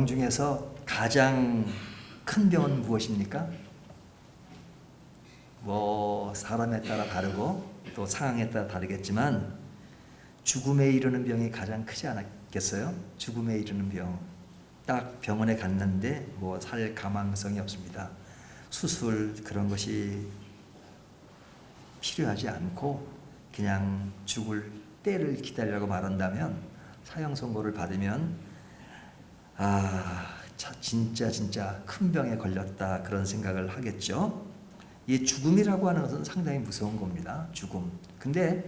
병 중에서 가장 큰 병은 무엇입니까? 뭐 사람에 따라 다르고 또 상황에 따라 다르겠지만 죽음에 이르는 병이 가장 크지 않았겠어요? 죽음에 이르는 병. 딱 병원에 갔는데 뭐 살 가망성이 없습니다. 수술 그런 것이 필요하지 않고 그냥 죽을 때를 기다리라고 말한다면, 사형 선고를 받으면 진짜 큰 병에 걸렸다 그런 생각을 하겠죠. 이 죽음이라고 하는 것은 상당히 무서운 겁니다. 죽음. 근데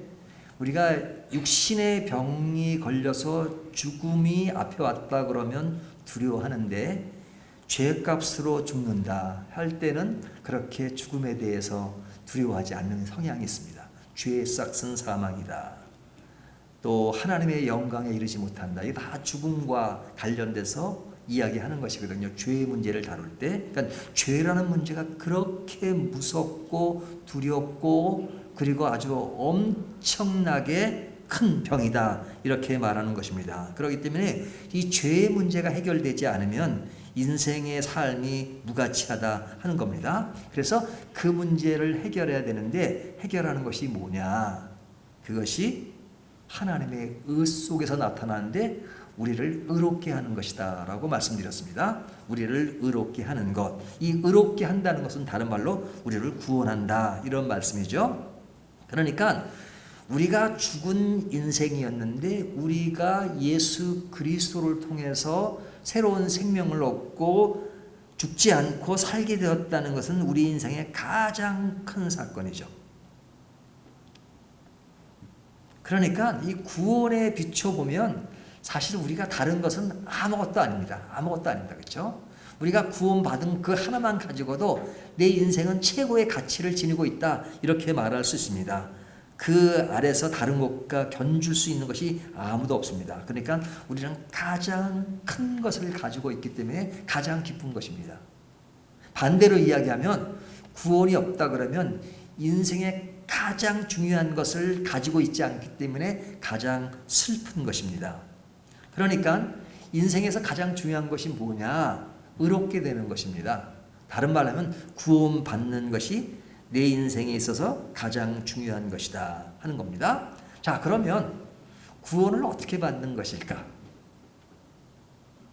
우리가 육신의 병이 걸려서 죽음이 앞에 왔다 그러면 두려워하는데, 죄값으로 죽는다 할 때는 그렇게 죽음에 대해서 두려워하지 않는 성향이 있습니다. 죄의 싹은 사망이다. 또 하나님의 영광에 이르지 못한다. 이게 다 죽음과 관련돼서 이야기하는 것이거든요. 죄의 문제를 다룰 때. 그러니까 죄라는 문제가 그렇게 무섭고 두렵고 그리고 아주 엄청나게 큰 병이다, 이렇게 말하는 것입니다. 그렇기 때문에 이 죄의 문제가 해결되지 않으면 인생의 삶이 무가치하다 하는 겁니다. 그래서 그 문제를 해결해야 되는데, 해결하는 것이 뭐냐? 그것이 하나님의 의 속에서 나타나는데 우리를 의롭게 하는 것이다 라고 말씀드렸습니다. 우리를 의롭게 하는 것. 이 의롭게 한다는 것은 다른 말로 우리를 구원한다, 이런 말씀이죠. 그러니까 우리가 죽은 인생이었는데 우리가 예수 그리스도를 통해서 새로운 생명을 얻고 죽지 않고 살게 되었다는 것은 우리 인생의 가장 큰 사건이죠. 그러니까 이 구원에 비춰보면 사실 우리가 다른 것은 아무것도 아닙니다. 아무것도 아닙니다. 그렇죠? 우리가 구원받은 그 하나만 가지고도 내 인생은 최고의 가치를 지니고 있다, 이렇게 말할 수 있습니다. 그 아래서 다른 것과 견줄 수 있는 것이 아무도 없습니다. 그러니까 우리는 가장 큰 것을 가지고 있기 때문에 가장 기쁜 것입니다. 반대로 이야기하면 구원이 없다 그러면 인생의 가장 중요한 것을 가지고 있지 않기 때문에 가장 슬픈 것입니다. 그러니까 인생에서 가장 중요한 것이 뭐냐? 의롭게 되는 것입니다. 다른 말로 하면 구원받는 것이 내 인생에 있어서 가장 중요한 것이다 하는 겁니다. 자, 그러면 구원을 어떻게 받는 것일까?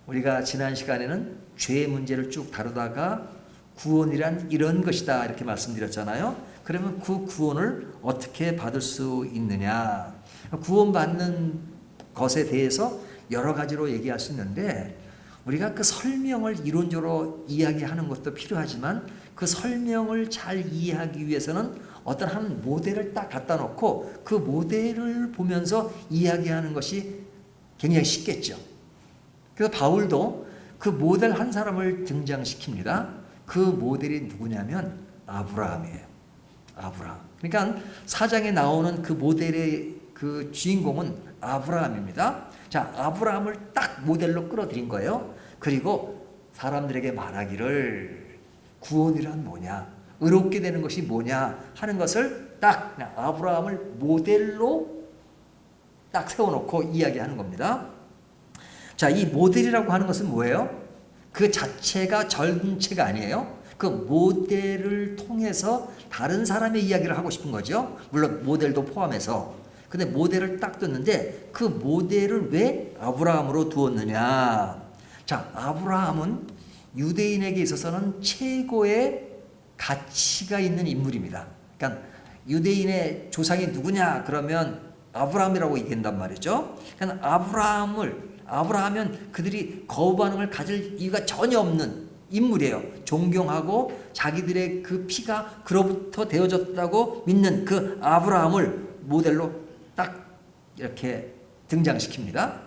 우리가 지난 시간에는 죄의 문제를 쭉 다루다가 구원이란 이런 것이다, 이렇게 말씀드렸잖아요. 그러면 그 구원을 어떻게 받을 수 있느냐? 구원받는 것에 대해서 여러 가지로 얘기할 수 있는데, 우리가 그 설명을 이론적으로 이야기하는 것도 필요하지만 그 설명을 잘 이해하기 위해서는 어떤 한 모델을 딱 갖다 놓고 그 모델을 보면서 이야기하는 것이 굉장히 쉽겠죠. 그래서 바울도 그 모델 한 사람을 등장시킵니다. 그 모델이 누구냐면 아브라함이에요. 아브라함. 그러니까 사장에 나오는 그 모델의 그 주인공은 아브라함입니다. 자, 아브라함을 딱 모델로 끌어들인 거예요. 그리고 사람들에게 말하기를 구원이란 뭐냐, 의롭게 되는 것이 뭐냐 하는 것을 딱 아브라함을 모델로 딱 세워놓고 이야기하는 겁니다. 자, 이 모델이라고 하는 것은 뭐예요? 그 자체가 전체가 아니에요. 그 모델을 통해서 다른 사람의 이야기를 하고 싶은 거죠. 물론 모델도 포함해서. 근데 모델을 딱 뒀는데 그 모델을 왜 아브라함으로 두었느냐? 자, 아브라함은 유대인에게 있어서는 최고의 가치가 있는 인물입니다. 그러니까 유대인의 조상이 누구냐 그러면 아브라함이라고 얘기한단 말이죠. 그러니까 아브라함은 그들이 거부 반응을 가질 이유가 전혀 없는 인물이에요. 존경하고 자기들의 그 피가 그로부터 되어졌다고 믿는 그 아브라함을 모델로 딱 이렇게 등장시킵니다.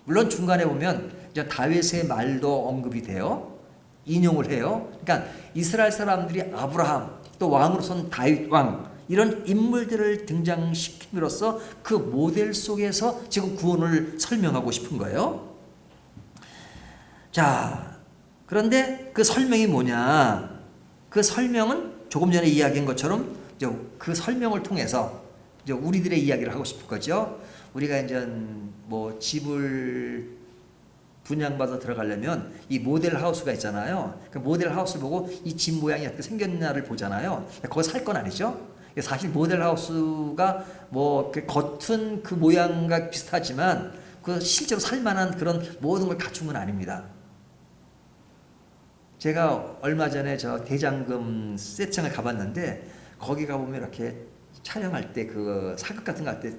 물론 중간에 보면 이제 다윗의 말도 언급이 돼요. 인용을 해요. 그러니까 이스라엘 사람들이 아브라함, 또 왕으로서는 다윗 왕, 이런 인물들을 등장시킴으로써 그 모델 속에서 지금 구원을 설명하고 싶은 거예요. 자, 그런데 그 설명이 뭐냐? 그 설명은 조금 전에 이야기한 것처럼 그 설명을 통해서 이제 우리들의 이야기를 하고 싶을 거죠. 우리가 이제 뭐 집을 분양받아 들어가려면 이 모델 하우스가 있잖아요. 그 모델 하우스 보고 이 집 모양이 어떻게 생겼냐를 보잖아요. 거기 살 건 아니죠. 사실 모델 하우스가 뭐 겉은 그 모양과 비슷하지만 그 실제로 살만한 그런 모든 걸 갖춘 건 아닙니다. 제가 얼마 전에 저 대장금 세트장을 가봤는데 거기 가보면 이렇게 촬영할 때 그 사극 같은 거 할 때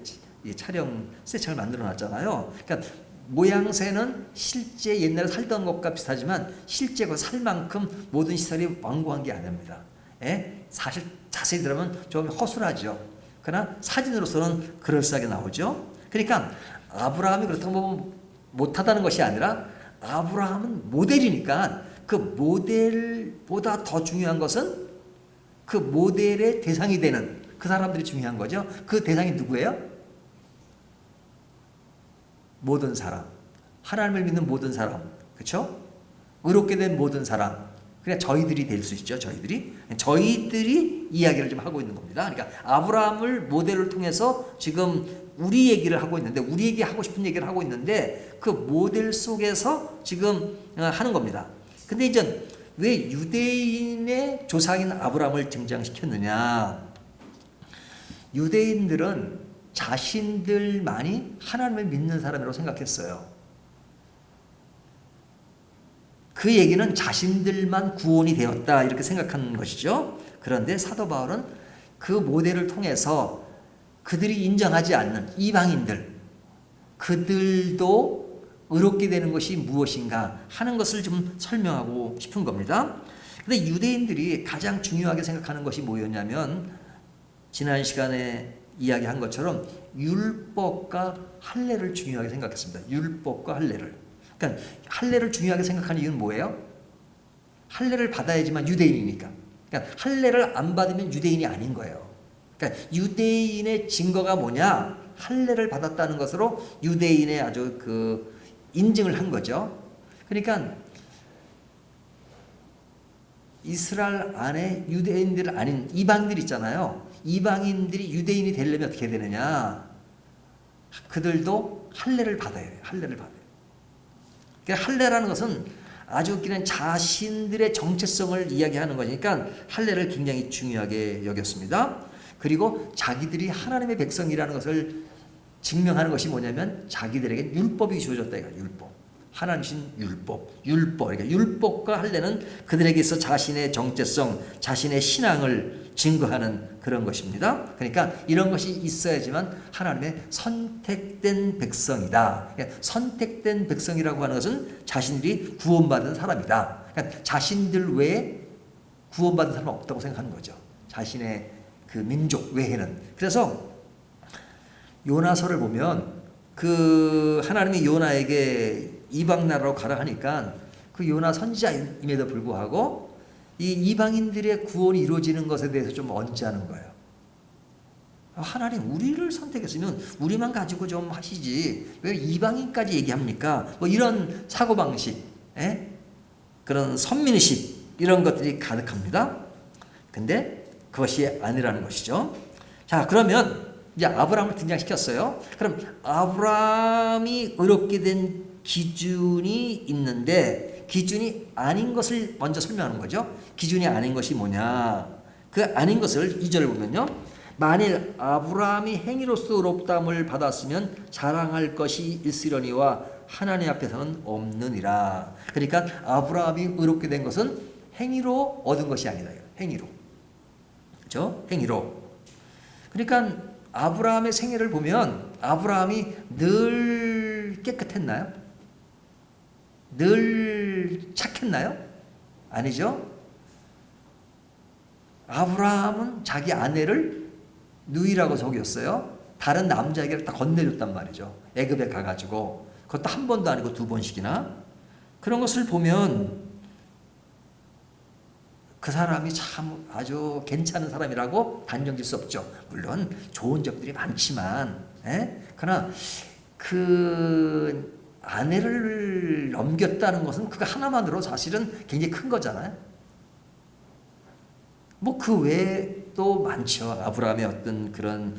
촬영 세트장을 만들어 놨잖아요. 그러니까 모양새는 실제 옛날에 살던 것과 비슷하지만 실제 그 살 만큼 모든 시설이 완고한 게 아닙니다. 예? 사실 자세히 들으면 좀 허술하죠. 그러나 사진으로서는 그럴싸하게 나오죠. 그러니까 아브라함이 그렇다고 못하다는 것이 아니라 아브라함은 모델이니까 그 모델보다 더 중요한 것은 그 모델의 대상이 되는 그 사람들이 중요한 거죠. 그 대상이 누구예요? 모든 사람. 하나님을 믿는 모든 사람. 그렇죠? 의롭게 된 모든 사람. 그러니까 저희들이 될 수 있죠. 저희들이 이야기를 좀 하고 있는 겁니다. 그러니까 아브라함을 모델을 통해서 지금 우리 얘기를 하고 있는데 우리에게 하고 싶은 얘기를 하고 있는데 그 모델 속에서 지금 하는 겁니다. 근데 이제 왜 유대인의 조상인 아브라함을 등장시켰느냐? 유대인들은 자신들만이 하나님을 믿는 사람이라고 생각했어요. 그 얘기는 자신들만 구원이 되었다 이렇게 생각하는 것이죠. 그런데 사도 바울은 그 모델을 통해서 그들이 인정하지 않는 이방인들, 그들도 의롭게 되는 것이 무엇인가 하는 것을 좀 설명하고 싶은 겁니다. 근데 유대인들이 가장 중요하게 생각하는 것이 뭐였냐면 지난 시간에 이야기한 것처럼 율법과 할례를 중요하게 생각했습니다. 율법과 할례를. 그러니까 할례를 중요하게 생각하는 이유는 뭐예요? 할례를 받아야지만 유대인이니까. 그러니까 할례를 안 받으면 유대인이 아닌 거예요. 그러니까 유대인의 증거가 뭐냐? 할례를 받았다는 것으로 유대인의 아주 그 인증을 한 거죠. 그러니까 이스라엘 안에 유대인들 아닌 이방인들 있잖아요. 이방인들이 유대인이 되려면 어떻게 되느냐? 그들도 할례를 받아야 돼요. 할례를 받아요. 그러니까 할례라는 것은 아주 그냥 자신들의 정체성을 이야기하는 거니까 할례를 굉장히 중요하게 여겼습니다. 그리고 자기들이 하나님의 백성이라는 것을 증명하는 것이 뭐냐면 자기들에게 율법이 주어졌다 이거야. 율법. 하나님신 율법. 그러니까 율법과 할례는 그들에게 있어 자신의 정체성, 자신의 신앙을 증거하는 그런 것입니다. 그러니까 이런 것이 있어야지만 하나님의 선택된 백성이다. 그러니까 선택된 백성이라고 하는 것은 자신들이 구원받은 사람이다. 그러니까 자신들 외에 구원받은 사람은 없다고 생각하는 거죠. 자신의 그 민족 외에는. 그래서 요나서를 보면 그 하나님이 요나에게 이방 나라로 가라 하니까 그 요나 선지자임에도 불구하고 이 이방인들의 구원이 이루어지는 것에 대해서 좀 언짢은 거예요. 하나님 우리를 선택했으면 우리만 가지고 좀 하시지 왜 이방인까지 얘기합니까? 뭐 이런 사고방식, 그런 선민의식 이런 것들이 가득합니다. 근데 그것이 아니라는 것이죠. 자, 그러면 이제 아브라함을 등장시켰어요. 그럼 아브라함이 의롭게 된 기준이 있는데 기준이 아닌 것을 먼저 설명하는 거죠. 기준이 아닌 것이 뭐냐? 그 아닌 것을 2절을 보면요. 만일 아브라함이 행위로서 의롭다함을 받았으면 자랑할 것이 있으려니와 하나님 앞에서는 없느니라. 그러니까 아브라함이 의롭게 된 것은 행위로 얻은 것이 아니다. 행위로. 그렇죠? 행위로. 그러니까 아브라함의 생애를 보면 아브라함이 늘 깨끗했나요? 늘 착했나요? 아니죠. 아브라함은 자기 아내를 누이라고 속였어요. 다른 남자에게 다 건네줬단 말이죠. 애굽에 가가지고 그것도 한 번도 아니고 두 번씩이나. 그런 것을 보면 그 사람이 참 아주 괜찮은 사람이라고 단정질 수 없죠. 물론 좋은 점들이 많지만, 그러나 그 아내를 넘겼다는 것은 그거 하나만으로 사실은 굉장히 큰 거잖아요. 뭐 그 외에 또 많죠. 아브라함의 어떤 그런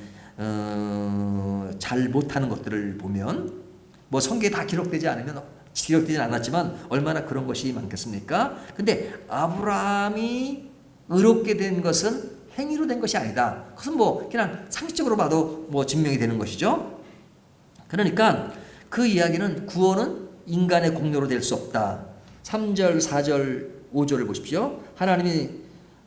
잘 못하는 것들을 보면 뭐 성경에 다 기록되지 않으면 기록되지는 않았지만 얼마나 그런 것이 많겠습니까? 근데 아브라함이 의롭게 된 것은 행위로 된 것이 아니다. 그것은 뭐 그냥 상식적으로 봐도 뭐 증명이 되는 것이죠. 그러니까 그 이야기는 구원은 인간의 공로로 될 수 없다. 3절, 4절, 5절을 보십시오. 하나님이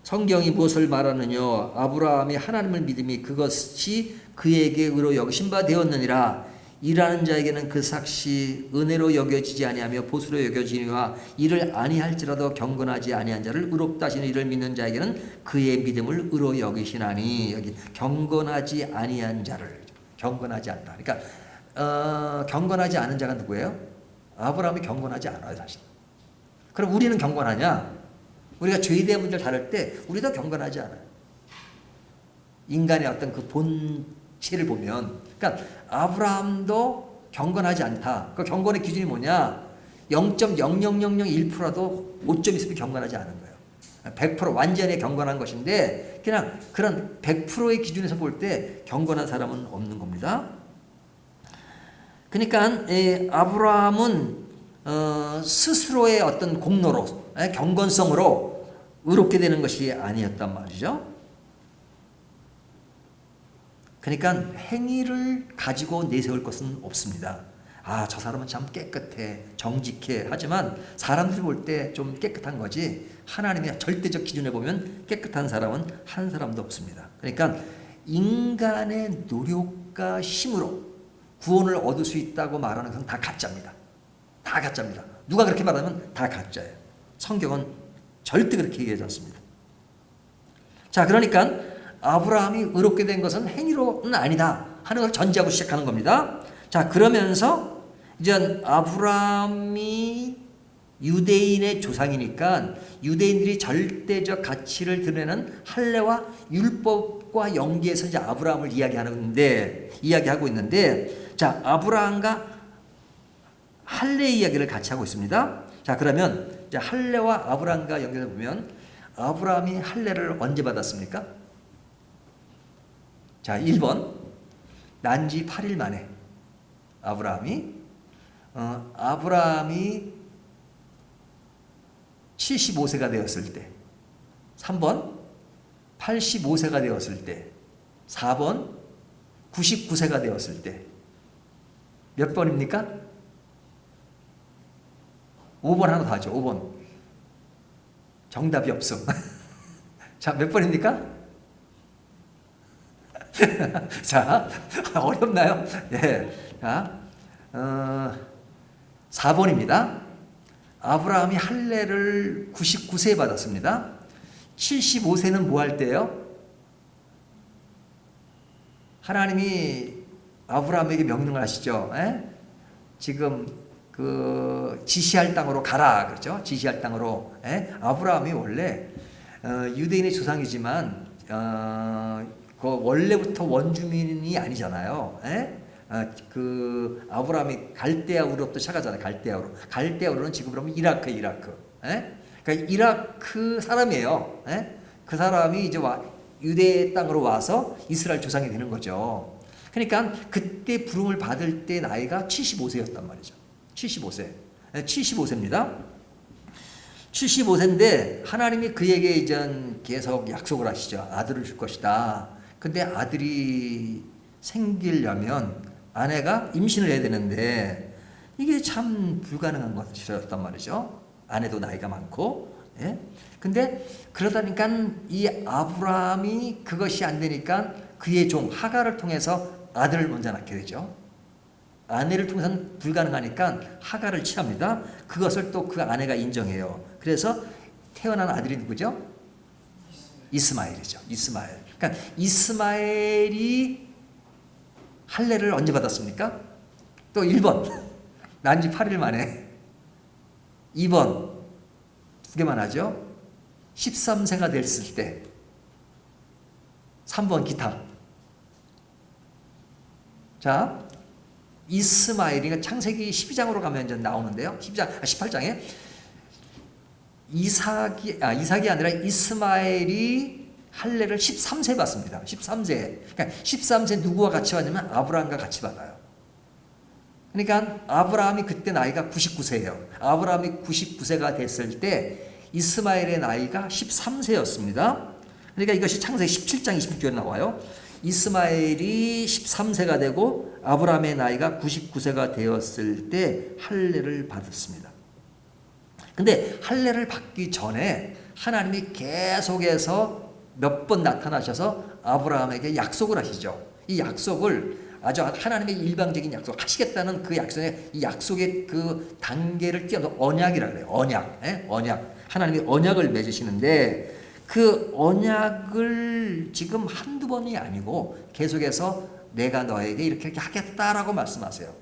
성경이 무엇을 말하느냐? 아브라함이 하나님을 믿음이 그것이 그에게 의로 여기신 바 되었느니라. 일하는 자에게는 그 삭시 은혜로 여겨지지 아니하며 보수로 여겨지니와 이를 아니할지라도 경건하지 아니한 자를 의롭다 하시는 이를 믿는 자에게는 그의 믿음을 의로 여기시나니. 여기 경건하지 아니한 자를, 경건하지 않다. 그러니까 경건하지 않은 자가 누구예요? 아브라함이 경건하지 않아요, 사실. 그럼 우리는 경건하냐? 우리가 죄에 대한 문제를 다룰 때 우리도 경건하지 않아요. 인간의 어떤 그 본체를 보면, 그러니까 아브라함도 경건하지 않다. 그 경건의 기준이 뭐냐? 0.00001%라도 5점 있으면 경건하지 않은 거예요. 100% 완전히 경건한 것인데 그냥 그런 100%의 기준에서 볼 때 경건한 사람은 없는 겁니다. 그러니까 아브라함은 스스로의 어떤 공로로, 경건성으로 의롭게 되는 것이 아니었단 말이죠. 그러니까 행위를 가지고 내세울 것은 없습니다. 아, 저 사람은 참 깨끗해, 정직해. 하지만 사람들이 볼 때 좀 깨끗한 거지 하나님의 절대적 기준에 보면 깨끗한 사람은 한 사람도 없습니다. 그러니까 인간의 노력과 힘으로 구원을 얻을 수 있다고 말하는 것은 다 가짜입니다. 다 가짜입니다. 누가 그렇게 말하면 다 가짜예요. 성경은 절대 그렇게 얘기하지 않습니다. 자, 그러니까 아브라함이 의롭게 된 것은 행위로는 아니다 하는 걸 전제하고 시작하는 겁니다. 자, 그러면서 이제 아브라함이 유대인의 조상이니까 유대인들이 절대적 가치를 드러내는 할례와 율법과 연계해서 이제 아브라함을 이야기하고 있는데, 자, 아브라함과 할례 이야기를 같이 하고 있습니다. 자, 그러면 이제 할례와 아브라함과 연결해 보면 아브라함이 할례를 언제 받았습니까? 자, 1번 난지 8일 만에 아브라함이 75세가 되었을 때, 3번 85세가 되었을 때, 4번 99세가 되었을 때. 몇 번입니까? 5번 하나 더 하죠. 5번. 정답이 없음. 자, 몇 번입니까? 자, 어렵나요? 예. 자, 4번입니다. 아브라함이 할례를 99세에 받았습니다. 75세는 뭐 할 때요? 하나님이 아브라함에게 명령을 하시죠. 예? 지금 그 지시할 땅으로 가라, 그렇죠? 지시할 땅으로. 예? 아브라함이 원래 유대인의 조상이지만 그 원래부터 원주민이 아니잖아요. 예? 그 아브라함이 갈대아 우르부터 시작하잖아요. 갈대아 우르는 지금 그러면 이라크. 예? 그러니까 이라크 사람이에요. 예? 그 사람이 이제 유대 땅으로 와서 이스라엘 조상이 되는 거죠. 그러니까 그때 부름을 받을 때 나이가 75세였단 말이죠. 75세. 75세입니다. 75세인데 하나님이 그에게 이제 계속 약속을 하시죠. 아들을 줄 것이다. 근데 아들이 생기려면 아내가 임신을 해야 되는데 이게 참 불가능한 것이었단 말이죠. 아내도 나이가 많고. 예? 근데 그러다 보니까 이 아브라함이 그것이 안 되니까 그의 종 하갈을 통해서 아들을 먼저 낳게 되죠. 아내를 통해서는 불가능하니까 하갈을 취합니다. 그것을 또 그 아내가 인정해요. 그래서 태어난 아들이 누구죠? 이스마엘이죠. 이스마엘. 그러니까 이스마엘이 할례를 언제 받았습니까? 또 1번 난지 8일 만에. 2번 두 개만 하죠. 13세가 됐을 때. 3번 기타. 자, 이스마엘이 창세기 12장으로 가면 이제 나오는데요. 18장에 이삭이 아니라 이스마엘이 할례를 13세 받습니다. 13세. 그러니까 13세 누구와 같이 받냐면 아브라함과 같이 받아요. 그러니까 아브라함이 그때 나이가 99세예요. 아브라함이 99세가 됐을 때 이스마엘의 나이가 13세였습니다. 그러니까 이것이 창세기 17장 26절에 나와요. 이스마엘이 13세가 되고 아브라함의 나이가 99세가 되었을 때 할례를 받았습니다. 근데 할례를 받기 전에 하나님이 계속해서 몇 번 나타나셔서 아브라함에게 약속을 하시죠. 이 약속을 아주 하나님의 일방적인 약속 하시겠다는 그 약속에 이 약속의 그 단계를 뛰어넘어 언약이라 그래요. 언약. 언약. 하나님이 언약을 맺으시는데 그 언약을 지금 한두 번이 아니고 계속해서 내가 너에게 이렇게 하겠다라고 말씀하세요.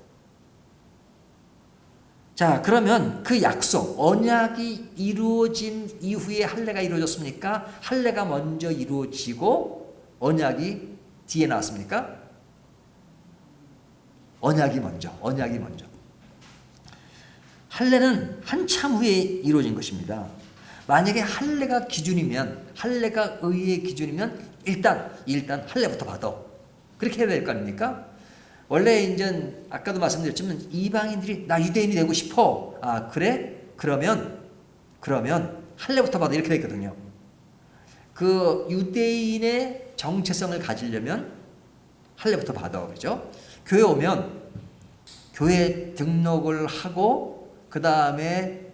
자, 그러면 그 약속, 언약이 이루어진 이후에 할례가 이루어졌습니까? 할례가 먼저 이루어지고 언약이 뒤에 나왔습니까? 언약이 먼저. 할례는 한참 후에 이루어진 것입니다. 만약에 할례가 기준이면, 할례가 의의 기준이면 일단 할례부터 받아. 그렇게 해야 될 거 아닙니까? 원래 이제 아까도 말씀드렸지만 이방인들이 나 유대인이 되고 싶어. 아, 그래? 그러면 할례부터 받아 이렇게 돼 있거든요. 그 유대인의 정체성을 가지려면 할례부터 받아. 그렇죠? 교회 오면 교회 등록을 하고 그다음에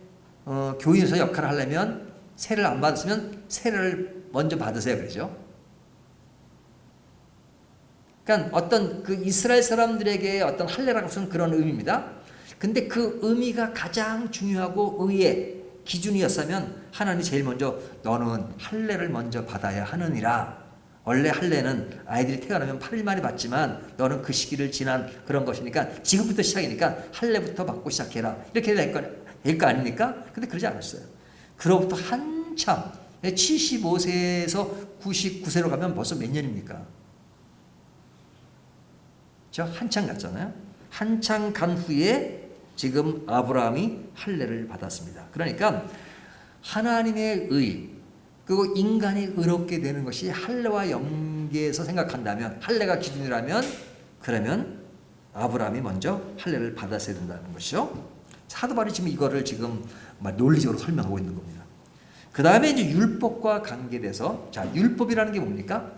교회에서 역할을 하려면 세례를 안 받았으면 세례를 먼저 받으세요. 그러죠? 그러니까 어떤 그 이스라엘 사람들에게 어떤 할례라고 하는 그런 의미입니다. 근데 그 의미가 가장 중요하고 의의 기준이었으면 하나님이 제일 먼저 너는 할례를 먼저 받아야 하느니라. 원래 할례는 아이들이 태어나면 8일 만에 받지만 너는 그 시기를 지난 그런 것이니까 지금부터 시작이니까 할례부터 받고 시작해라. 이렇게 될 거 아닙니까? 근데 그러지 않았어요. 그로부터 한참 75세에서 99세로 가면 벌써 몇 년입니까? 저 한참 갔잖아요. 한참 간 후에 지금 아브라함이 할례를 받았습니다. 그러니까 하나님의 의 그리고 인간이 의롭게 되는 것이 할례와 연계해서 생각한다면 할례가 기준이라면 그러면 아브라함이 먼저 할례를 받았어야 된다는 것이죠. 사도 바울이 지금 이거를 지금 논리적으로 설명하고 있는 겁니다. 그 다음에 이제 율법과 관계돼서 자 율법이라는 게 뭡니까?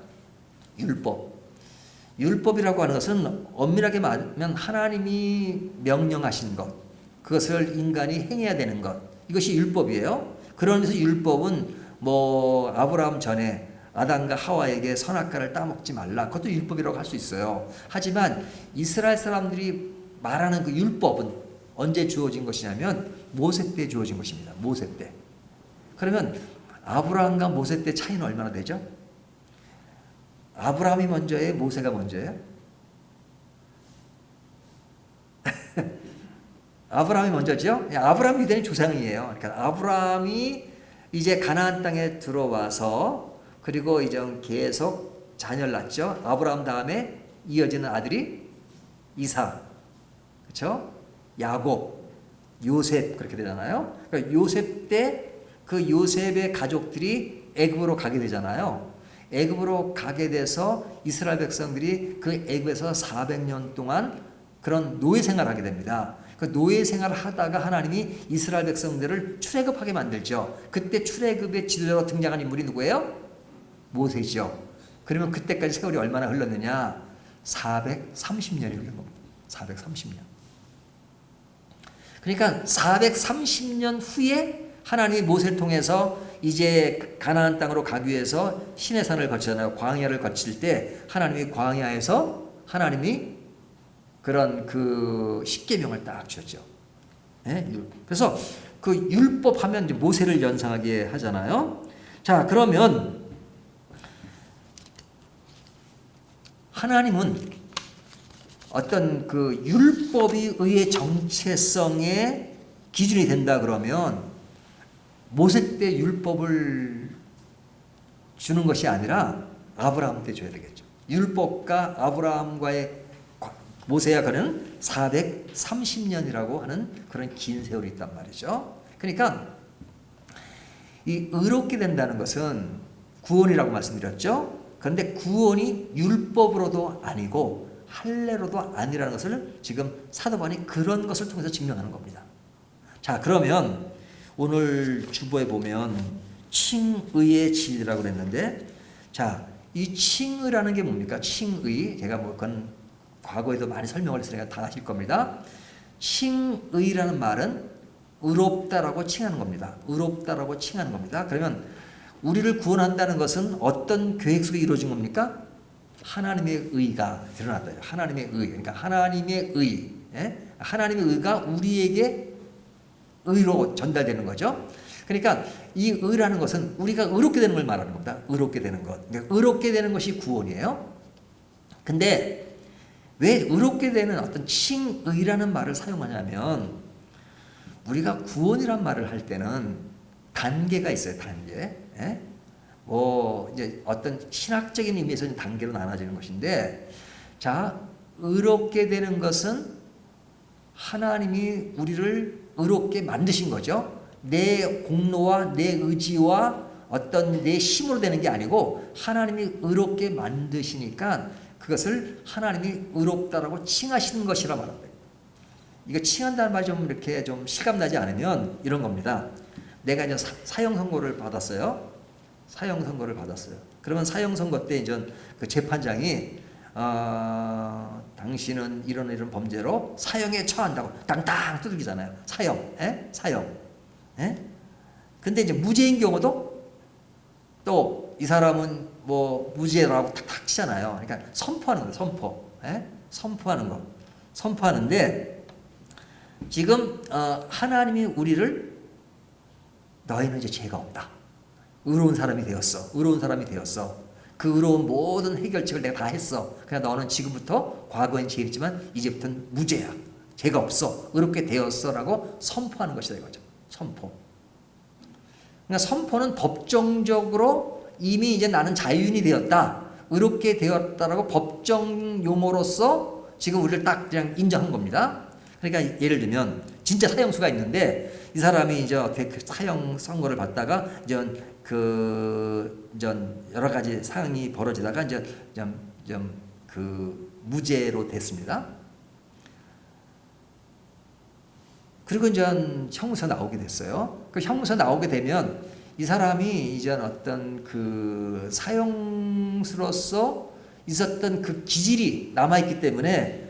율법이라고 하는 것은 엄밀하게 말하면 하나님이 명령하신 것, 그것을 인간이 행해야 되는 것, 이것이 율법이에요. 그러면서 율법은 뭐 아브라함 전에 아담과 하와에게 선악과를 따먹지 말라, 그것도 율법이라고 할 수 있어요. 하지만 이스라엘 사람들이 말하는 그 율법은 언제 주어진 것이냐면 모세 때 주어진 것입니다. 모세 때. 그러면 아브라함과 모세 때 차이는 얼마나 되죠? 아브라함이 먼저예요? 모세가 먼저예요? 아브라함이 먼저죠? 아브라함이 유대인 조상이에요. 그러니까 아브라함이 이제 가나안 땅에 들어와서 그리고 이제 계속 자녀를 낳죠. 아브라함 다음에 이어지는 아들이 이삭, 그렇죠? 야곱, 요셉 그렇게 되잖아요. 그러니까 요셉 때 그 요셉의 가족들이 애굽으로 가게 되잖아요. 애굽으로 가게 돼서 이스라엘 백성들이 그 애굽에서 400년 동안 그런 노예 생활을 하게 됩니다. 그 노예 생활을 하다가 하나님이 이스라엘 백성들을 출애굽하게 만들죠. 그때 출애굽의 지도자로 등장한 인물이 누구예요? 모세죠. 그러면 그때까지 세월이 얼마나 흘렀느냐? 430년이 흘른 겁니다. 430년. 그러니까 430년 후에 하나님이 모세를 통해서 이제 가나안 땅으로 가기 위해서 시내산을 거치잖아요. 광야를 거칠 때 하나님이 광야에서 하나님이 그런 그 십계명을 딱 주셨죠. 네? 그래서 그 율법 하면 이제 모세를 연상하게 하잖아요. 자, 그러면 하나님은 어떤 그 율법이 의의 정체성의 기준이 된다 그러면 모세 때 율법을 주는 것이 아니라 아브라함 때 줘야 되겠죠. 율법과 아브라함과의 모세와 그는 430년이라고 하는 그런 긴 세월이 있단 말이죠. 그러니까 이 의롭게 된다는 것은 구원이라고 말씀드렸죠. 그런데 구원이 율법으로도 아니고 할례로도 아니라는 것을 지금 사도 바울이 그런 것을 통해서 증명하는 겁니다. 자, 그러면 오늘 주보에 보면 칭의의 진리라고 그랬는데, 자, 이 칭의라는 게 뭡니까? 칭의, 제가 뭐 그건 과거에도 많이 설명을 했으니까 다 아실 겁니다. 칭의라는 말은 의롭다라고 칭하는 겁니다. 의롭다라고 칭하는 겁니다. 그러면 우리를 구원한다는 것은 어떤 계획 속에 이루어진 겁니까? 하나님의 의가 드러났다. 하나님의 의. 그러니까 하나님의 의. 예? 하나님의 의가 우리에게 의로 전달되는 거죠. 그러니까 이 의라는 것은 우리가 의롭게 되는 걸 말하는 겁니다. 의롭게 되는 것. 그러니까 의롭게 되는 것이 구원이에요. 근데 왜 의롭게 되는 어떤 칭의라는 말을 사용하냐면, 우리가 구원이란 말을 할 때는 단계가 있어요. 단계. 예? 뭐 이제 어떤 신학적인 의미에서는 단계로 나눠지는 것인데, 자, 의롭게 되는 것은 하나님이 우리를 의롭게 만드신 거죠. 내 공로와 내 의지와 어떤 내 힘으로 되는 게 아니고 하나님이 의롭게 만드시니까 그것을 하나님이 의롭다라고 칭하시는 것이라 말합니다. 이거 칭한다는 말이 좀 이렇게 좀 실감나지 않으면 이런 겁니다. 내가 이제 사형 선고를 받았어요. 사형 선고를 받았어요. 그러면 사형 선고 때 이제 그 재판장이 당신은 이런 범죄로 사형에 처한다고 땅땅 두들기잖아요. 사형, 예? 사형. 예? 근데 이제 무죄인 경우도 또 이 사람은 뭐 무죄라고 탁탁 치잖아요. 그러니까 선포하는 거예요. 선포. 예? 선포하는 거. 선포하는데 지금 하나님이 우리를 너희는 이제 죄가 없다. 의로운 사람이 되었어. 의로운 사람이 되었어. 그 의로운 모든 해결책을 내가 다 했어. 그냥 너는 지금부터 과거엔 죄있지만 이제부터는 무죄야. 죄가 없어. 의롭게 되었어. 라고 선포하는 것이다 이거죠. 선포. 그러니까 선포는 법정적으로 이미 이제 나는 자유인이 되었다. 의롭게 되었다라고 법정 용어로서 지금 우리를 딱 그냥 인정한 겁니다. 그러니까 예를 들면 진짜 사형수가 있는데 이 사람이 이제 사형 선고를 받다가 이제 여러 가지 상황이 벌어지다가 이제 무죄로 됐습니다. 그리고 이제 형무소 나오게 됐어요. 그 형무소 나오게 되면 이 사람이 이제 어떤 그 사형수로서 있었던 그 기질이 남아있기 때문에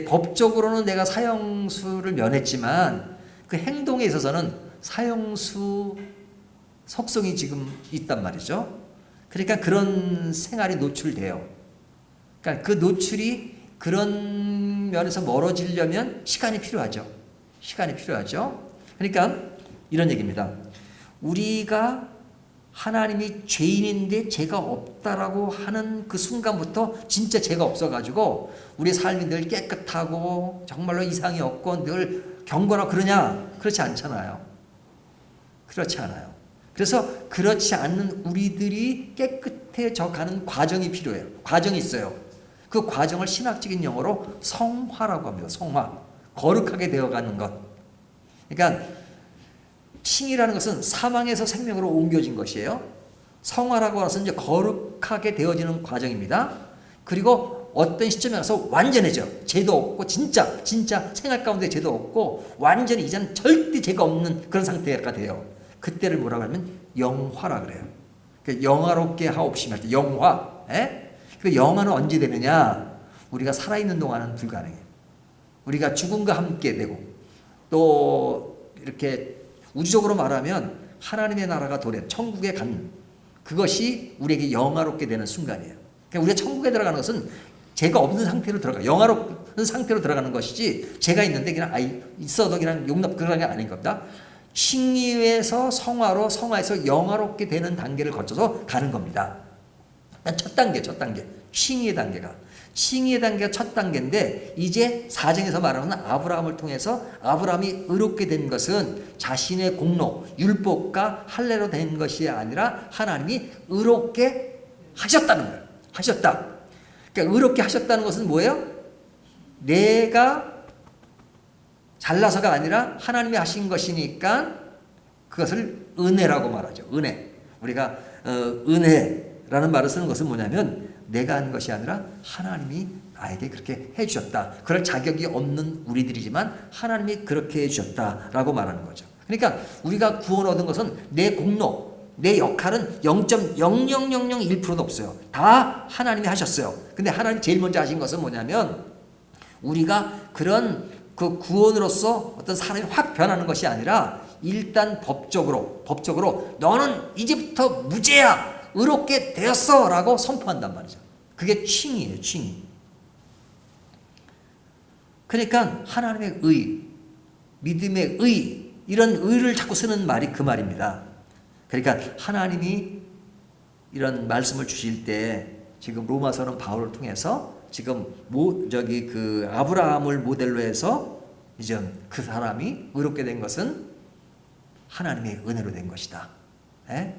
법적으로는 내가 사형수를 면했지만 그 행동에 있어서는 사형수 속성이 지금 있단 말이죠. 그러니까 그런 생활이 노출돼요. 그러니까 그 노출이 그런 면에서 멀어지려면 시간이 필요하죠. 시간이 필요하죠. 그러니까 이런 얘기입니다. 우리가 하나님이 죄인인데 죄가 없다라고 하는 그 순간부터 진짜 죄가 없어가지고 우리의 삶이 늘 깨끗하고 정말로 이상이 없고 늘 경건하고 그러냐? 그렇지 않잖아요. 그렇지 않아요. 그래서 그렇지 않는 우리들이 깨끗해져 가는 과정이 필요해요. 과정이 있어요. 그 과정을 신학적인 용어로 성화라고 합니다. 성화. 거룩하게 되어가는 것. 그러니까 칭이라는 것은 사망에서 생명으로 옮겨진 것이에요. 성화라고 해서 이제 거룩하게 되어지는 과정입니다. 그리고 어떤 시점에 가서 완전해져. 죄도 없고 진짜 생활 가운데 죄도 없고 완전히 이제는 절대 죄가 없는 그런 상태가 돼요. 그때를 뭐라고 하면 영화라 그래요. 그러니까 영화롭게 하옵시며 할 때 영화. 그 영화는 언제 되느냐? 우리가 살아있는 동안은 불가능해요. 우리가 죽음과 함께 되고 또 이렇게 우주적으로 말하면 하나님의 나라가 도래, 천국에 간 그것이 우리에게 영화롭게 되는 순간이에요. 그러니까 우리가 천국에 들어가는 것은 죄가 없는 상태로 들어가, 영화롭은 상태로 들어가는 것이지 죄가 있는데 그냥 있어도 그냥 용납 그런 게 아닌 겁니다. 칭의에서 성화로, 성화에서 영화롭게 되는 단계를 거쳐서 가는 겁니다. 첫 단계, 칭의의 단계가. 칭의의 단계가 첫 단계인데 이제 4장에서 말하는 아브라함을 통해서 아브라함이 의롭게 된 것은 자신의 공로, 율법과 할례로 된 것이 아니라 하나님이 의롭게 하셨다는 거예요. 하셨다. 그러니까 의롭게 하셨다는 것은 뭐예요? 내가 잘나서가 아니라 하나님이 하신 것이니까 그것을 은혜라고 말하죠. 은혜. 우리가 은혜라는 말을 쓰는 것은 뭐냐면 내가 한 것이 아니라 하나님이 나에게 그렇게 해주셨다. 그럴 자격이 없는 우리들이지만 하나님이 그렇게 해주셨다라고 말하는 거죠. 그러니까 우리가 구원 얻은 것은 내 공로, 내 역할은 0.00001%도 없어요. 다 하나님이 하셨어요. 근데 하나님 제일 먼저 하신 것은 뭐냐면 우리가 그런 그 구원으로서 어떤 사람이 확 변하는 것이 아니라 일단 법적으로 너는 이제부터 무죄야, 의롭게 되었어 라고 선포한단 말이죠. 그게 칭의예요. 칭의. 그러니까 하나님의 의, 믿음의 의, 이런 의를 자꾸 쓰는 말이 그 말입니다. 그러니까 하나님이 이런 말씀을 주실 때 지금 로마서는 바울을 통해서 지금 그 아브라함을 모델로 해서 이제 그 사람이 의롭게 된 것은 하나님의 은혜로 된 것이다.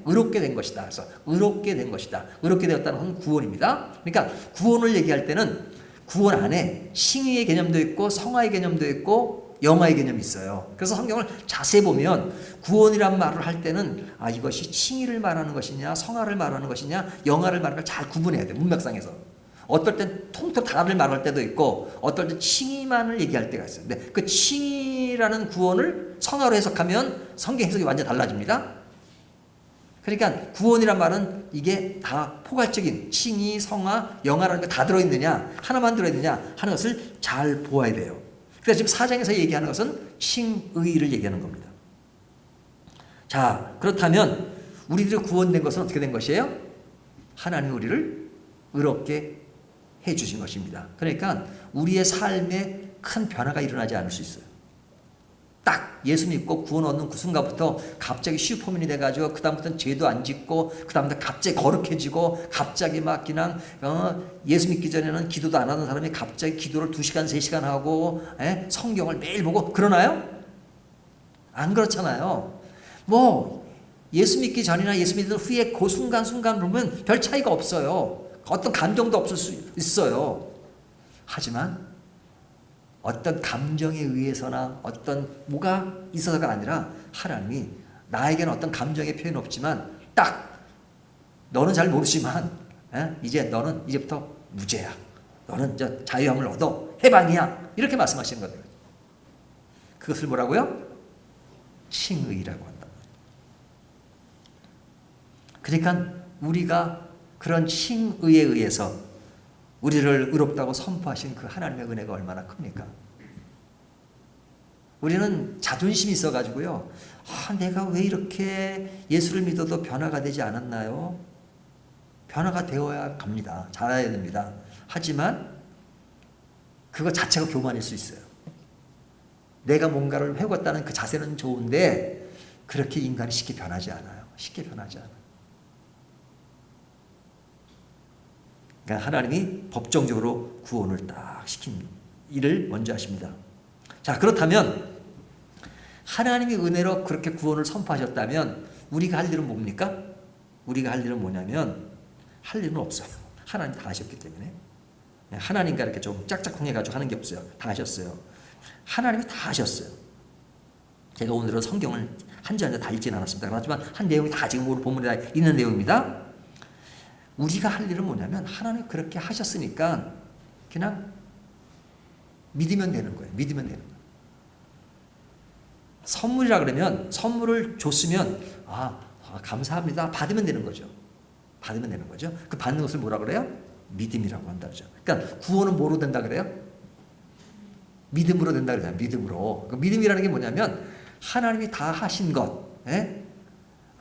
의롭게 된 것이다. 그래서 의롭게 된 것이다. 의롭게 되었다는 건 구원입니다. 그러니까 구원을 얘기할 때는 구원 안에 칭의의 개념도 있고 성화의 개념도 있고 영화의 개념이 있어요. 그래서 성경을 자세히 보면 구원이란 말을 할 때는 이것이 칭의를 말하는 것이냐 성화를 말하는 것이냐 영화를 말하는 걸 잘 구분해야 돼요. 문맥상에서. 어떨 땐 통틀어 다를 말할 때도 있고 어떨 땐 칭의만을 얘기할 때가 있어요. 근데 그 칭의라는 구원을 성화로 해석하면 성경 해석이 완전 달라집니다. 그러니까 구원이란 말은 이게 다 포괄적인 칭의, 성화, 영화라는 게 다 들어있느냐 하나만 들어있느냐 하는 것을 잘 보아야 돼요. 그래서 지금 4장에서 얘기하는 것은 칭의를 얘기하는 겁니다. 자, 그렇다면 우리들이 구원된 것은 어떻게 된 것이에요? 하나님이 우리를 의롭게 해주신 것입니다. 그러니까 우리의 삶에 큰 변화가 일어나지 않을 수 있어요. 딱 예수 믿고 구원 얻는 그 순간부터 갑자기 슈퍼맨이 돼가지고 그 다음부터는 죄도 안 짓고 그 다음부터 갑자기 거룩해지고 갑자기 막 그냥 예수 믿기 전에는 기도도 안 하던 사람이 갑자기 기도를 2시간 3시간 하고 성경을 매일 보고 그러나요? 안 그렇잖아요. 뭐 예수 믿기 전이나 예수 믿는 후에 그 순간순간 보면 별 차이가 없어요. 어떤 감정도 없을 수 있어요. 하지만 어떤 감정에 의해서나 어떤 뭐가 있어서가 아니라 하나님이 나에게는 어떤 감정의 표현이 없지만 딱 너는 잘 모르지만 이제 너는 이제부터 무죄야. 너는 이제 자유함을 얻어. 해방이야. 이렇게 말씀하시는 거예요. 그것을 뭐라고요? 칭의라고 한다. 그러니까 우리가 그런 칭의에 의해서 우리를 의롭다고 선포하신 그 하나님의 은혜가 얼마나 큽니까? 우리는 자존심이 있어가지고요. 내가 왜 이렇게 예수를 믿어도 변화가 되지 않았나요? 변화가 되어야 갑니다. 잘해야 됩니다. 하지만 그거 자체가 교만일 수 있어요. 내가 뭔가를 해왔다는 그 자세는 좋은데 그렇게 인간이 쉽게 변하지 않아요. 쉽게 변하지 않아요. 그러니까 하나님이 법정적으로 구원을 딱 시킨 일을 먼저 하십니다. 자, 그렇다면 하나님이 은혜로 그렇게 구원을 선포하셨다면 우리가 할 일은 뭡니까? 우리가 할 일은 뭐냐면 할 일은 없어요. 하나님 다 하셨기 때문에. 하나님과 이렇게 좀 짝짝꿍해가지고 하는 게 없어요. 다 하셨어요. 하나님이 다 하셨어요. 제가 오늘은 성경을 한 줄 한 줄 다 읽지는 않았습니다. 그렇지만 한 내용이 다 지금 오늘 본문에 있는 내용입니다. 우리가 할 일은 뭐냐면 하나님 그렇게 하셨으니까 그냥 믿으면 되는 거예요. 믿으면 되는 거예요. 선물이라 그러면 선물을 줬으면 감사합니다. 받으면 되는 거죠. 받으면 되는 거죠. 그 받는 것을 뭐라 그래요? 믿음이라고 한다 그러죠. 그러니까 구원은 뭐로 된다 그래요? 믿음으로 된다 그러잖아요. 믿음으로. 그 믿음이라는 게 뭐냐면 하나님이 다 하신 것.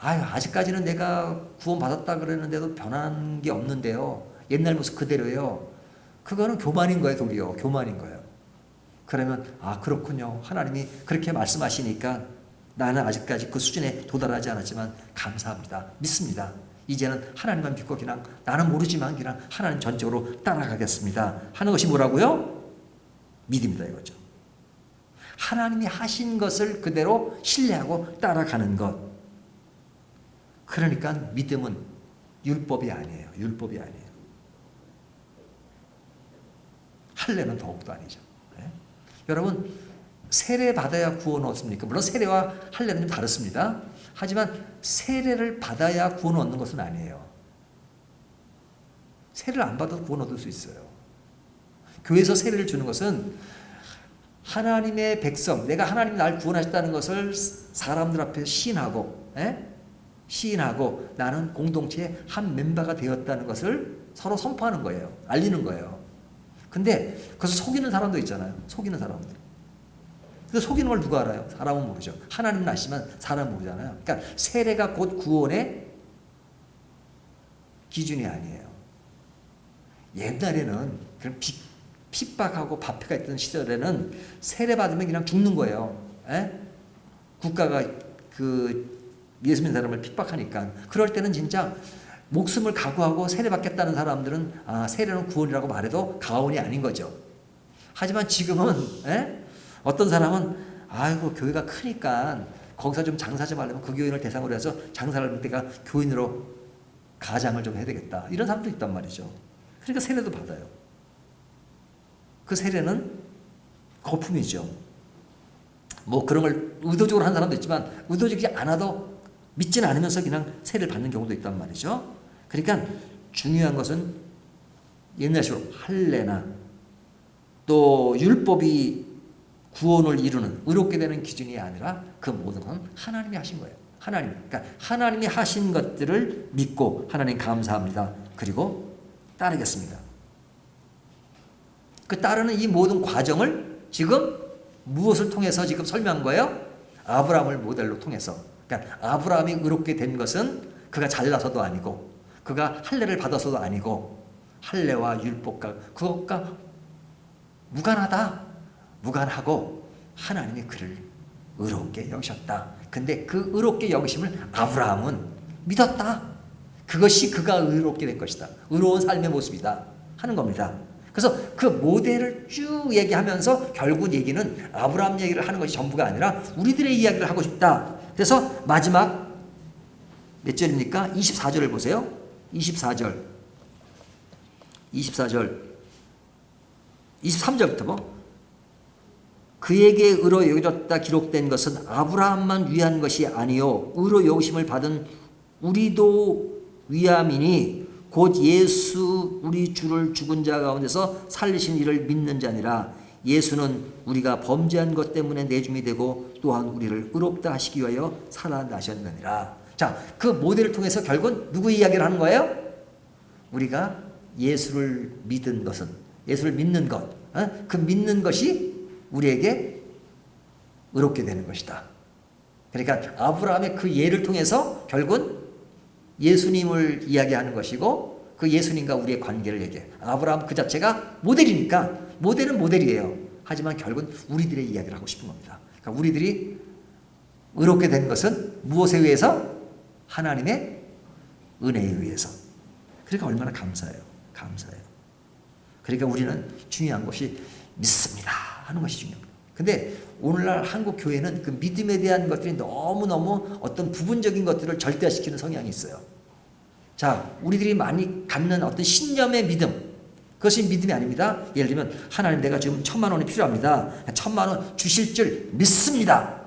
아직까지는 내가 구원 받았다 그랬는데도 변한 게 없는데요. 옛날 모습 그대로예요. 그거는 교만인 거예요, 도리어. 교만인 거예요. 그러면 그렇군요. 하나님이 그렇게 말씀하시니까 나는 아직까지 그 수준에 도달하지 않았지만 감사합니다. 믿습니다. 이제는 하나님만 믿고 그냥 나는 모르지만 그냥 하나님 전적으로 따라가겠습니다. 하는 것이 뭐라고요? 믿음이다 이거죠. 하나님이 하신 것을 그대로 신뢰하고 따라가는 것. 그러니까 믿음은 율법이 아니에요. 율법이 아니에요. 할례는 더욱도 아니죠. 네? 여러분 세례 받아야 구원 얻습니까? 물론 세례와 할례는 좀 다릅니다. 하지만 세례를 받아야 구원 얻는 것은 아니에요. 세례를 안 받아도 구원 얻을 수 있어요. 교회에서 세례를 주는 것은 하나님의 백성, 내가 하나님이 날 구원하셨다는 것을 사람들 앞에 시인하고, 시인하고 나는 공동체의 한 멤버가 되었다는 것을 서로 선포하는 거예요. 알리는 거예요. 근데 그래서 속이는 사람도 있잖아요. 속이는 사람들. 근데 속이는 걸 누가 알아요? 사람은 모르죠. 하나님은 아시지만 사람은 모르잖아요. 그러니까 세례가 곧 구원의 기준이 아니에요. 옛날에는 그런 핍박하고 박해가 있던 시절에는 세례 받으면 그냥 죽는 거예요. 국가가 그 예수 믿는 사람을 핍박하니까. 그럴 때는 진짜 목숨을 각오하고 세례 받겠다는 사람들은 세례는 구원이라고 말해도 가언이 아닌 거죠. 하지만 지금은 어떤 사람은 아이고 교회가 크니까 거기서 좀 장사 좀 하려면 그 교인을 대상으로 해서 장사를 할 때가 교인으로 가장을 좀 해야 되겠다. 이런 사람도 있단 말이죠. 그러니까 세례도 받아요. 그 세례는 거품이죠. 뭐 그런 걸 의도적으로 한 사람도 있지만 의도적이지 않아도 믿지는 않으면서 그냥 세례를 받는 경우도 있단 말이죠. 그러니까 중요한 것은 옛날식으로 할례나 또 율법이 구원을 이루는 의롭게 되는 기준이 아니라 그 모든 건 하나님이 하신 거예요. 하나님. 그러니까 하나님이 하신 것들을 믿고 하나님 감사합니다. 그리고 따르겠습니다. 그 따르는 이 모든 과정을 지금 무엇을 통해서 지금 설명한 거예요? 아브라함을 모델로 통해서. 그러니까 아브라함이 의롭게 된 것은 그가 잘나서도 아니고 그가 할례를 받아서도 아니고 할례와 율법과 그것과 무관하고 하나님이 그를 의롭게 여기셨다. 근데 그 의롭게 여기심을 아브라함은 믿었다. 그것이 그가 의롭게 된 것이다. 의로운 삶의 모습이다 하는 겁니다. 그래서 그 모델을 쭉 얘기하면서 결국 얘기는 아브라함 얘기를 하는 것이 전부가 아니라 우리들의 이야기를 하고 싶다. 그래서 마지막 몇 절입니까? 24절을 보세요. 24절 23절부터 뭐 그에게 의로 여겨졌다 기록된 것은 아브라함만 위한 것이 아니요 의로 여기심을 받은 우리도 위함이니 곧 예수 우리 주를 죽은 자 가운데서 살리신 이를 믿는 자니라. 예수는 우리가 범죄한 것 때문에 내줌이 되고 또한 우리를 의롭다 하시기 위하여 살아나셨느니라. 자, 그 모델을 통해서 결국은 누구 이야기를 하는 거예요? 우리가 예수를 믿은 것은, 예수를 믿는 것, 그 믿는 것이 우리에게 의롭게 되는 것이다. 그러니까 아브라함의 그 예를 통해서 결국은 예수님을 이야기하는 것이고 그 예수님과 우리의 관계를 얘기해요. 아브라함 그 자체가 모델이니까 모델은 모델이에요. 하지만 결국은 우리들의 이야기를 하고 싶은 겁니다. 그러니까 우리들이 의롭게 된 것은 무엇에 의해서? 하나님의 은혜에 의해서. 그러니까 얼마나 감사해요. 감사해요. 그러니까 우리는 중요한 것이 믿습니다 하는 것이 중요합니다. 근데 오늘날 한국 교회는 그 믿음에 대한 것들이 너무너무 어떤 부분적인 것들을 절대화시키는 성향이 있어요. 자, 우리들이 많이 갖는 어떤 신념의 믿음, 그것이 믿음이 아닙니다. 예를 들면 하나님 내가 지금 1,000만 원이 필요합니다. 1,000만 원 주실 줄 믿습니다.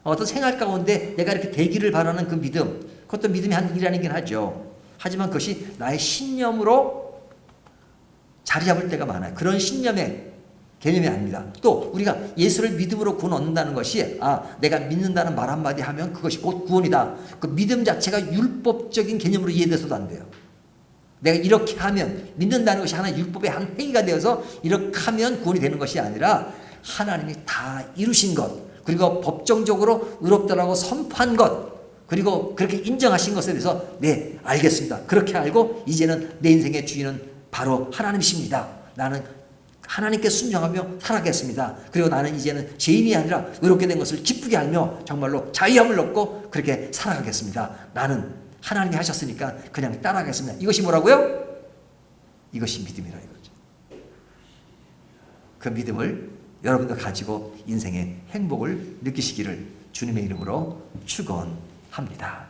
어떤 생활 가운데 내가 이렇게 되기를 바라는 그 믿음, 그것도 믿음이 일아니긴 하죠. 하지만 그것이 나의 신념으로 자리 잡을 때가 많아요. 그런 신념의 개념이 아닙니다. 또 우리가 예수를 믿음으로 구원 얻는다는 것이 내가 믿는다는 말 한마디 하면 그것이 곧 구원이다. 그 믿음 자체가 율법적인 개념으로 이해돼서도 안 돼요. 내가 이렇게 하면 믿는다는 것이 하나의 율법의 한 행위가 되어서 이렇게 하면 구원이 되는 것이 아니라 하나님이 다 이루신 것 그리고 법정적으로 의롭다라고 선포한 것 그리고 그렇게 인정하신 것에 대해서 네 알겠습니다. 그렇게 알고 이제는 내 인생의 주인은 바로 하나님이십니다. 나는 하나님께 순종하며 살아가겠습니다. 그리고 나는 이제는 죄인이 아니라 의롭게 된 것을 기쁘게 알며 정말로 자유함을 얻고 그렇게 살아가겠습니다. 나는 하나님이 하셨으니까 그냥 따라가겠습니다. 이것이 뭐라고요? 이것이 믿음이라 이거죠. 그 믿음을 여러분도 가지고 인생의 행복을 느끼시기를 주님의 이름으로 축원합니다.